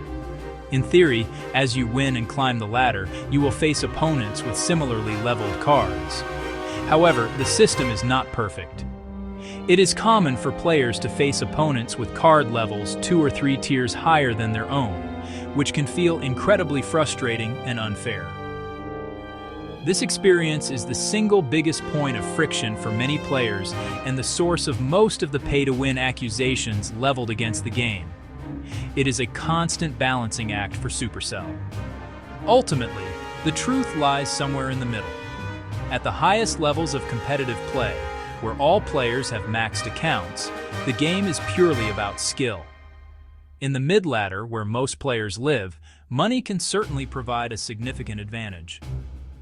In theory, as you win and climb the ladder, you will face opponents with similarly leveled cards. However, the system is not perfect. It is common for players to face opponents with card levels 2 or 3 tiers higher than their own, which can feel incredibly frustrating and unfair. This experience is the single biggest point of friction for many players and the source of most of the pay-to-win accusations leveled against the game. It is a constant balancing act for Supercell. Ultimately, the truth lies somewhere in the middle. At the highest levels of competitive play, where all players have maxed accounts, the game is purely about skill. In the mid-ladder, where most players live, money can certainly provide a significant advantage.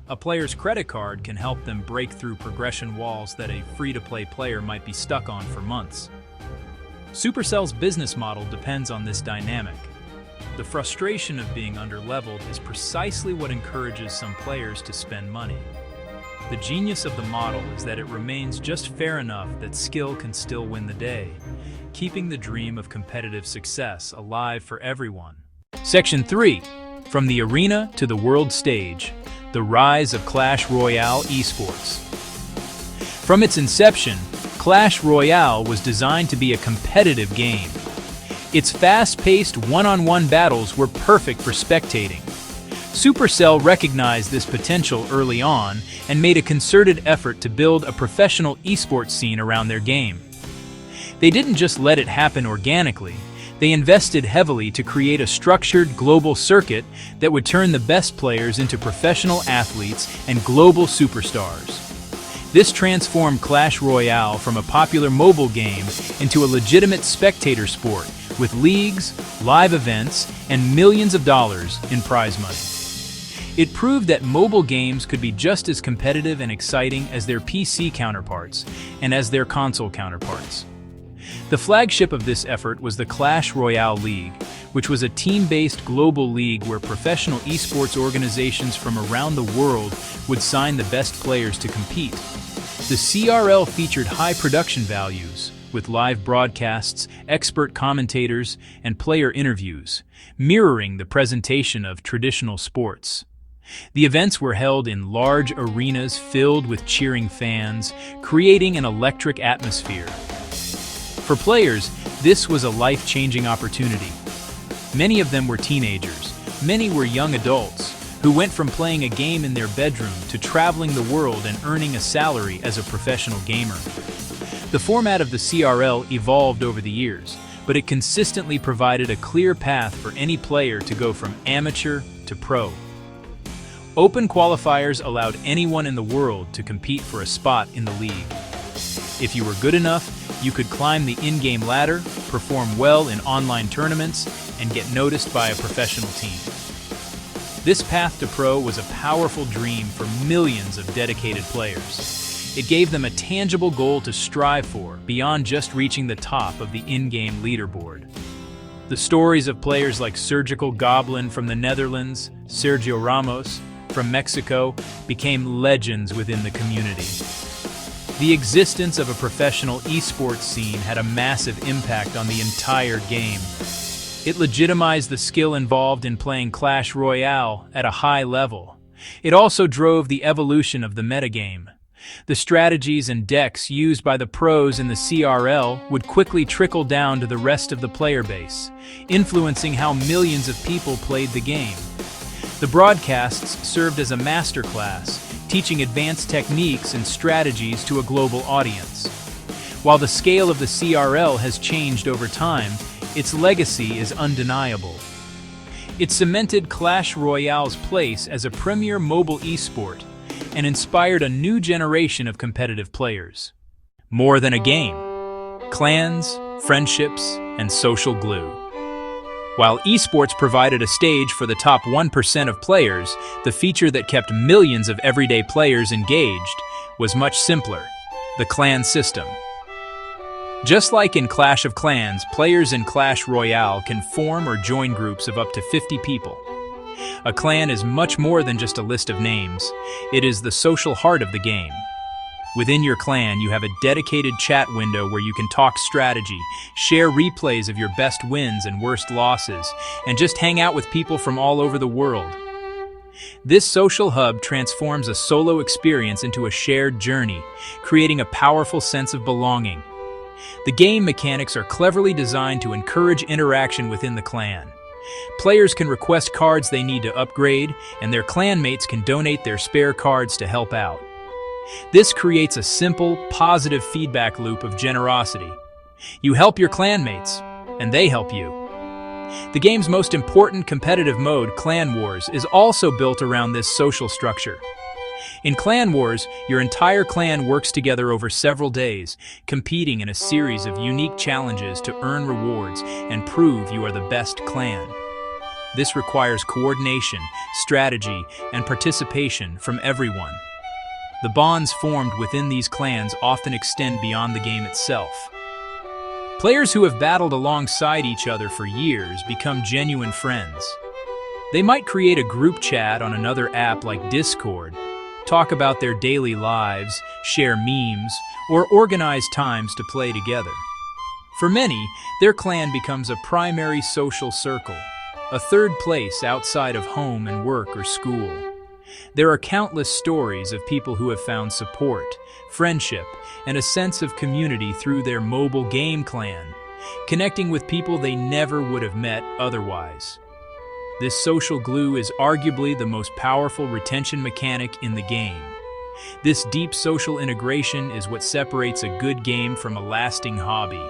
A player's credit card can help them break through progression walls that a free-to-play player might be stuck on for months. Supercell's business model depends on this dynamic. The frustration of being underleveled is precisely what encourages some players to spend money. The genius of the model is that it remains just fair enough that skill can still win the day, keeping the dream of competitive success alive for everyone. Section 3. From the arena to the world stage, the rise of Clash Royale esports. From its inception, Clash Royale was designed to be a competitive game. Its fast-paced one-on-one battles were perfect for spectating. Supercell recognized this potential early on and made a concerted effort to build a professional esports scene around their game. They didn't just let it happen organically, they invested heavily to create a structured global circuit that would turn the best players into professional athletes and global superstars. This transformed Clash Royale from a popular mobile game into a legitimate spectator sport with leagues, live events, and millions of dollars in prize money. It proved that mobile games could be just as competitive and exciting as their PC counterparts and as their console counterparts. The flagship of this effort was the Clash Royale League, which was a team-based global league where professional esports organizations from around the world would sign the best players to compete. The CRL featured high production values, with live broadcasts, expert commentators, and player interviews, mirroring the presentation of traditional sports. The events were held in large arenas filled with cheering fans, creating an electric atmosphere. For players, this was a life-changing opportunity. Many of them were teenagers, many were young adults, who went from playing a game in their bedroom to traveling the world and earning a salary as a professional gamer. The format of the CRL evolved over the years, but it consistently provided a clear path for any player to go from amateur to pro. Open qualifiers allowed anyone in the world to compete for a spot in the league. If you were good enough, you could climb the in-game ladder, perform well in online tournaments, and get noticed by a professional team. This path to pro was a powerful dream for millions of dedicated players. It gave them a tangible goal to strive for, beyond just reaching the top of the in-game leaderboard. The stories of players like Surgical Goblin from the Netherlands, Sergio Ramos from Mexico, became legends within the community. The existence of a professional esports scene had a massive impact on the entire game. It legitimized the skill involved in playing Clash Royale at a high level. It also drove the evolution of the metagame. The strategies and decks used by the pros in the CRL would quickly trickle down to the rest of the player base, influencing how millions of people played the game. The broadcasts served as a masterclass, teaching advanced techniques and strategies to a global audience. While the scale of the CRL has changed over time, its legacy is undeniable. It cemented Clash Royale's place as a premier mobile esport and inspired a new generation of competitive players. More than a game, clans, friendships, and social glue. While esports provided a stage for the top 1% of players, the feature that kept millions of everyday players engaged was much simpler: the clan system. Just like in Clash of Clans, players in Clash Royale can form or join groups of up to 50 people. A clan is much more than just a list of names. It is the social heart of the game. Within your clan, you have a dedicated chat window where you can talk strategy, share replays of your best wins and worst losses, and just hang out with people from all over the world. This social hub transforms a solo experience into a shared journey, creating a powerful sense of belonging. The game mechanics are cleverly designed to encourage interaction within the clan. Players can request cards they need to upgrade, and their clanmates can donate their spare cards to help out. This creates a simple, positive feedback loop of generosity. You help your clanmates, and they help you. The game's most important competitive mode, Clan Wars, is also built around this social structure. In Clan Wars, your entire clan works together over several days, competing in a series of unique challenges to earn rewards and prove you are the best clan. This requires coordination, strategy, and participation from everyone. The bonds formed within these clans often extend beyond the game itself. Players who have battled alongside each other for years become genuine friends. They might create a group chat on another app like Discord, talk about their daily lives, share memes, or organize times to play together. For many, their clan becomes a primary social circle, a third place outside of home and work or school. There are countless stories of people who have found support, friendship, and a sense of community through their mobile game clan, connecting with people they never would have met otherwise. This social glue is arguably the most powerful retention mechanic in the game. This deep social integration is what separates a good game from a lasting hobby.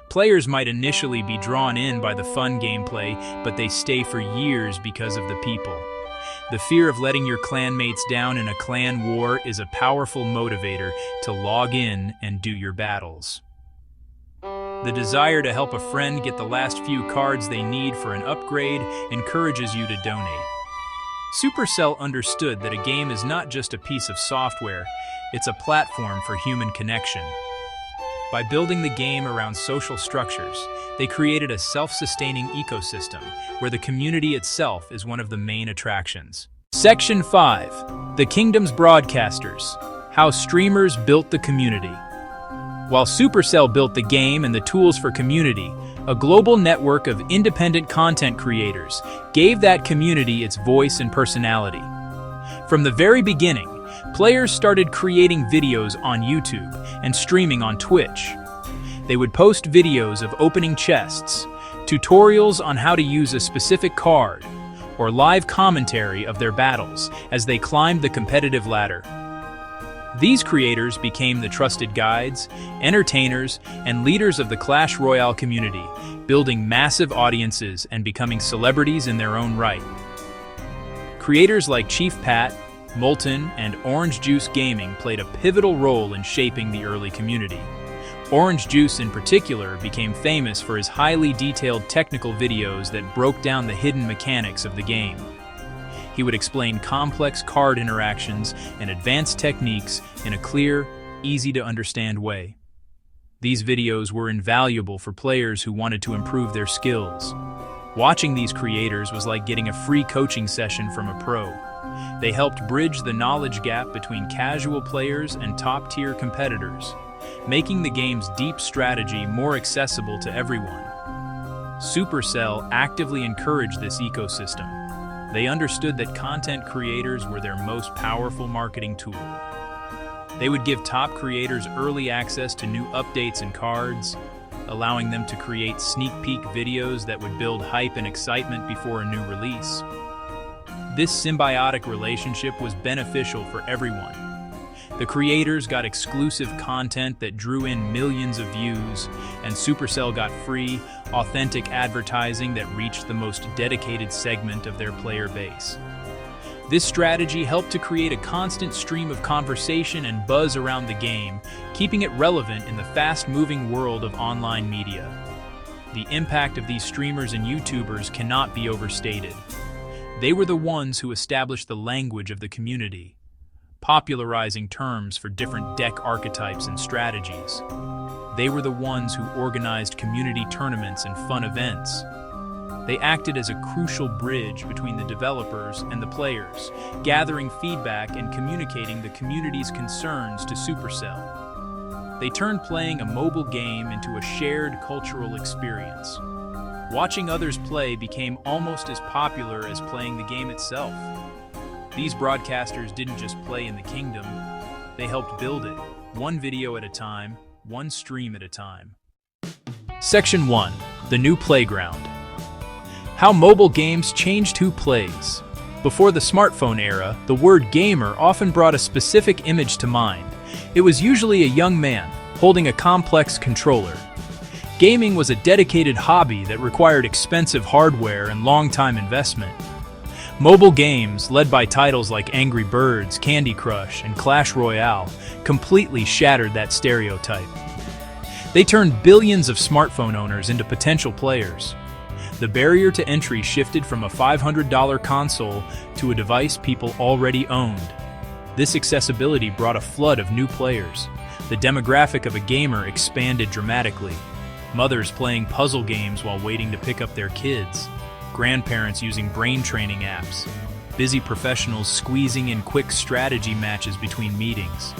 Players might initially be drawn in by the fun gameplay, but they stay for years because of the people. The fear of letting your clanmates down in a clan war is a powerful motivator to log in and do your battles. The desire to help a friend get the last few cards they need for an upgrade encourages you to donate. Supercell understood that a game is not just a piece of software, it's a platform for human connection. By building the game around social structures, they created a self-sustaining ecosystem where the community itself is one of the main attractions. Section 5. The Kingdom's Broadcasters: How Streamers Built the Community. While Supercell built the game and the tools for community, a global network of independent content creators gave that community its voice and personality. From the very beginning, players started creating videos on YouTube and streaming on Twitch. They would post videos of opening chests, tutorials on how to use a specific card, or live commentary of their battles as they climbed the competitive ladder. These creators became the trusted guides, entertainers, and leaders of the Clash Royale community, building massive audiences and becoming celebrities in their own right. Creators like Chief Pat, Molten, and Orange Juice Gaming played a pivotal role in shaping the early community. Orange Juice in particular became famous for his highly detailed technical videos that broke down the hidden mechanics of the game. He would explain complex card interactions and advanced techniques in a clear, easy-to-understand way. These videos were invaluable for players who wanted to improve their skills. Watching these creators was like getting a free coaching session from a pro. They helped bridge the knowledge gap between casual players and top-tier competitors, making the game's deep strategy more accessible to everyone. Supercell actively encouraged this ecosystem. They understood that content creators were their most powerful marketing tool. They would give top creators early access to new updates and cards, allowing them to create sneak peek videos that would build hype and excitement before a new release. This symbiotic relationship was beneficial for everyone. The creators got exclusive content that drew in millions of views, and Supercell got free, authentic advertising that reached the most dedicated segment of their player base. This strategy helped to create a constant stream of conversation and buzz around the game, keeping it relevant in the fast-moving world of online media. The impact of these streamers and YouTubers cannot be overstated. They were the ones who established the language of the community, popularizing terms for different deck archetypes and strategies. They were the ones who organized community tournaments and fun events. They acted as a crucial bridge between the developers and the players, gathering feedback and communicating the community's concerns to Supercell. They turned playing a mobile game into a shared cultural experience. Watching others play became almost as popular as playing the game itself. These broadcasters didn't just play in the kingdom, they helped build it, one video at a time, one stream at a time. Section 1. The New Playground. How mobile games changed who plays. Before the smartphone era, the word gamer often brought a specific image to mind. It was usually a young man, holding a complex controller. Gaming was a dedicated hobby that required expensive hardware and long-time investment. Mobile games, led by titles like Angry Birds, Candy Crush, and Clash Royale, completely shattered that stereotype. They turned billions of smartphone owners into potential players. The barrier to entry shifted from a $500 console to a device people already owned. This accessibility brought a flood of new players. The demographic of a gamer expanded dramatically. Mothers playing puzzle games while waiting to pick up their kids. Grandparents using brain training apps. Busy professionals squeezing in quick strategy matches between meetings.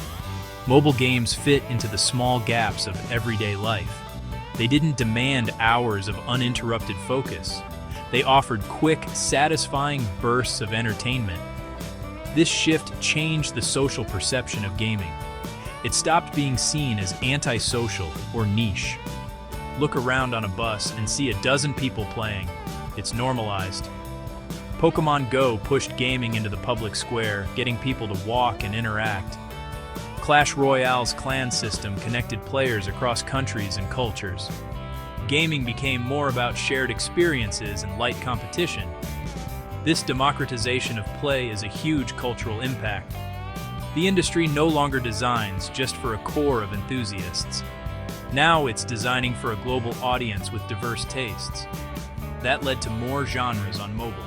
Mobile games fit into the small gaps of everyday life. They didn't demand hours of uninterrupted focus. They offered quick, satisfying bursts of entertainment. This shift changed the social perception of gaming. It stopped being seen as antisocial or niche. Look around on a bus and see a dozen people playing. It's normalized. Pokemon Go pushed gaming into the public square, getting people to walk and interact. Clash Royale's clan system connected players across countries and cultures. Gaming became more about shared experiences and light competition. This democratization of play is a huge cultural impact. The industry no longer designs just for a core of enthusiasts. Now it's designing for a global audience with diverse tastes. That led to more genres on mobile.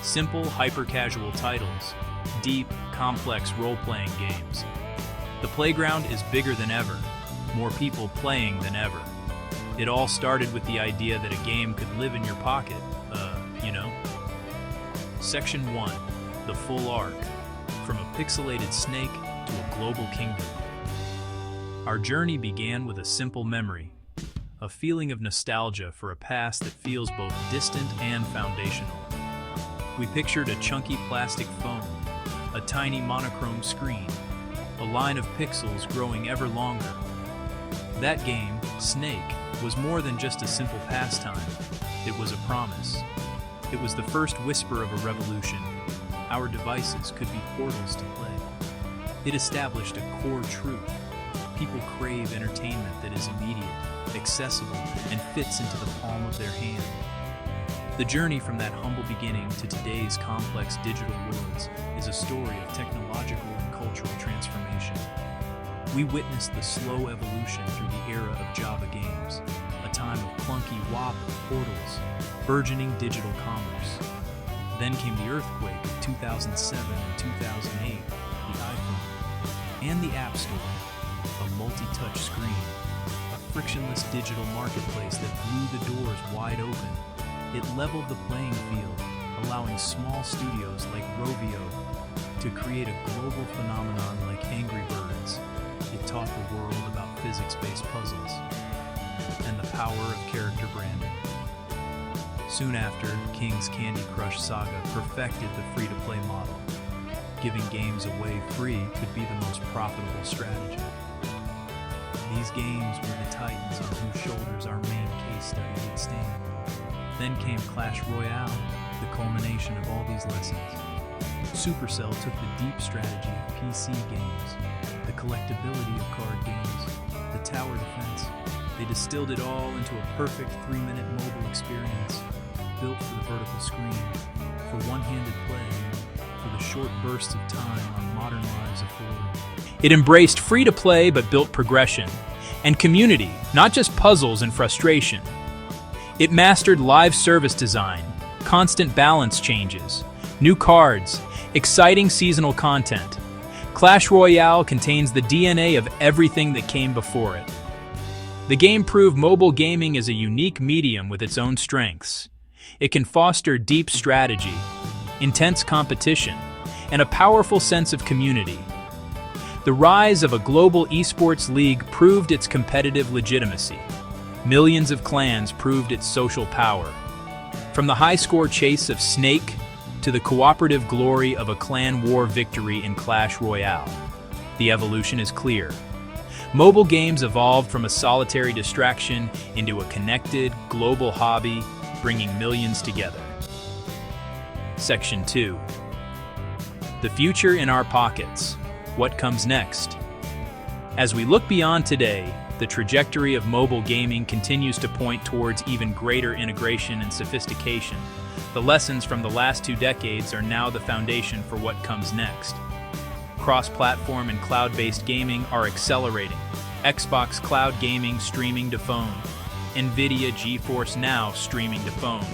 Simple, hyper-casual titles, deep, complex role-playing games. The playground is bigger than ever, more people playing than ever. It all started with the idea that a game could live in your pocket, Section 1. The full arc. From a pixelated snake to a global kingdom. Our journey began with a simple memory, a feeling of nostalgia for a past that feels both distant and foundational. We pictured a chunky plastic phone, a tiny monochrome screen, a line of pixels growing ever longer. That game, Snake, was more than just a simple pastime. It was a promise. It was the first whisper of a revolution. Our devices could be portals to play. It established a core truth. People crave entertainment that is immediate, accessible, and fits into the palm of their hand. The journey from that humble beginning to today's complex digital worlds is a story of technological and cultural transformation. We witnessed the slow evolution through the era of Java games, a time of clunky WAP portals, burgeoning digital commerce. Then came the earthquake of 2007 and 2008, the iPhone, and the App Store, a multi-touch screen, a frictionless digital marketplace that blew the doors wide open. It leveled the playing field, allowing small studios like Rovio to create a global phenomenon like Angry Birds. It taught the world about physics-based puzzles and the power of character branding. Soon after, King's Candy Crush saga perfected the free-to-play model. giving games away free could be the most profitable strategy. These games were the titans on whose shoulders our main case study would stand. Then came Clash Royale, the culmination of all these lessons. Supercell took the deep strategy of PC games, the collectability of card games, the tower defense. They distilled it all into a perfect 3-minute mobile experience, built for the vertical screen, for one-handed play, for the short bursts of time our modern lives afford. It embraced free-to-play but built progression, and community, not just puzzles and frustration. It mastered live service design, constant balance changes, new cards, exciting seasonal content. Clash Royale contains the DNA of everything that came before it. The game proved mobile gaming is a unique medium with its own strengths. It can foster deep strategy, intense competition, and a powerful sense of community. The rise of a global esports league proved its competitive legitimacy. Millions of clans proved its social power. From the high-score chase of Snake to the cooperative glory of a clan war victory in Clash Royale, the evolution is clear. Mobile games evolved from a solitary distraction into a connected, global hobby, bringing millions together. Section 2. The future in our pockets. What comes next? As we look beyond today, the trajectory of mobile gaming continues to point towards even greater integration and sophistication. The lessons from the last 2 decades are now the foundation for what comes next. Cross-platform and cloud-based gaming are accelerating. Xbox Cloud Gaming streaming to phone. NVIDIA GeForce Now streaming to phone.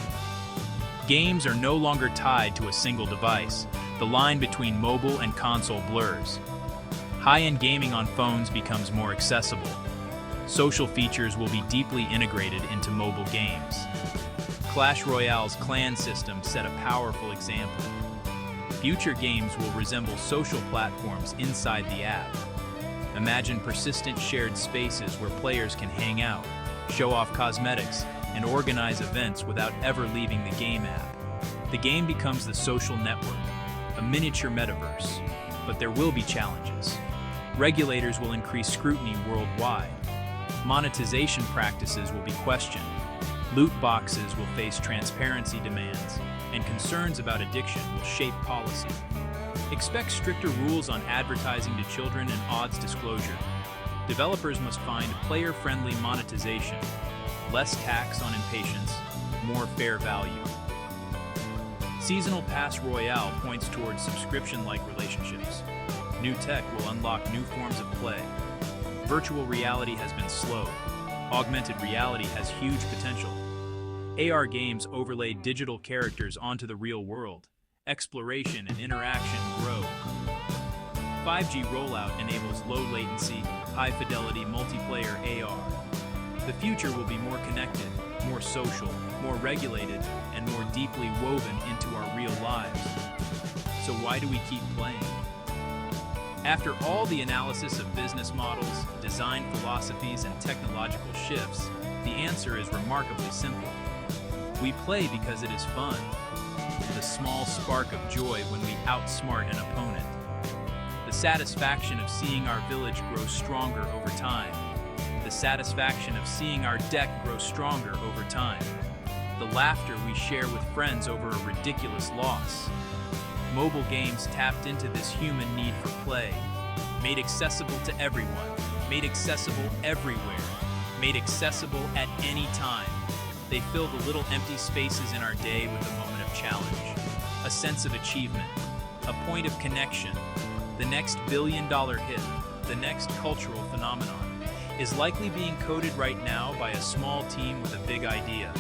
Games are no longer tied to a single device. The line between mobile and console blurs. High-end gaming on phones becomes more accessible. Social features will be deeply integrated into mobile games. Clash Royale's clan system set a powerful example. Future games will resemble social platforms inside the app. Imagine persistent shared spaces where players can hang out, show off cosmetics, and organize events without ever leaving the game app. The game becomes the social network, a miniature metaverse. But there will be challenges. Regulators will increase scrutiny worldwide. Monetization practices will be questioned. Loot boxes will face transparency demands, and concerns about addiction will shape policy. Expect stricter rules on advertising to children and odds disclosure. Developers must find player-friendly monetization, less tax on impatience, more fair value. Seasonal Pass Royale points towards subscription-like relationships. New tech will unlock new forms of play. Virtual reality has been slow. Augmented reality has huge potential. AR games overlay digital characters onto the real world. Exploration and interaction grow. 5G rollout enables low-latency, high-fidelity multiplayer AR. The future will be more connected, more social, more regulated, and more deeply woven into our real lives. So why do we keep playing? After all the analysis of business models, design philosophies, and technological shifts, the answer is remarkably simple. We play because it is fun. The small spark of joy when we outsmart an opponent. The satisfaction of seeing our village grow stronger over time. The satisfaction of seeing our deck grow stronger over time. The laughter we share with friends over a ridiculous loss. Mobile games tapped into this human need for play, made accessible to everyone, made accessible everywhere, made accessible at any time. They fill the little empty spaces in our day with a moment of challenge, a sense of achievement, a point of connection. The next billion-dollar hit, the next cultural phenomenon, is likely being coded right now by a small team with a big idea.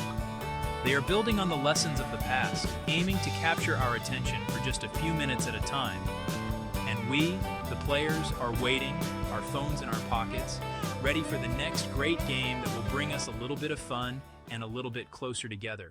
They are building on the lessons of the past, aiming to capture our attention for just a few minutes at a time. And we, the players, are waiting, our phones in our pockets, ready for the next great game that will bring us a little bit of fun and a little bit closer together.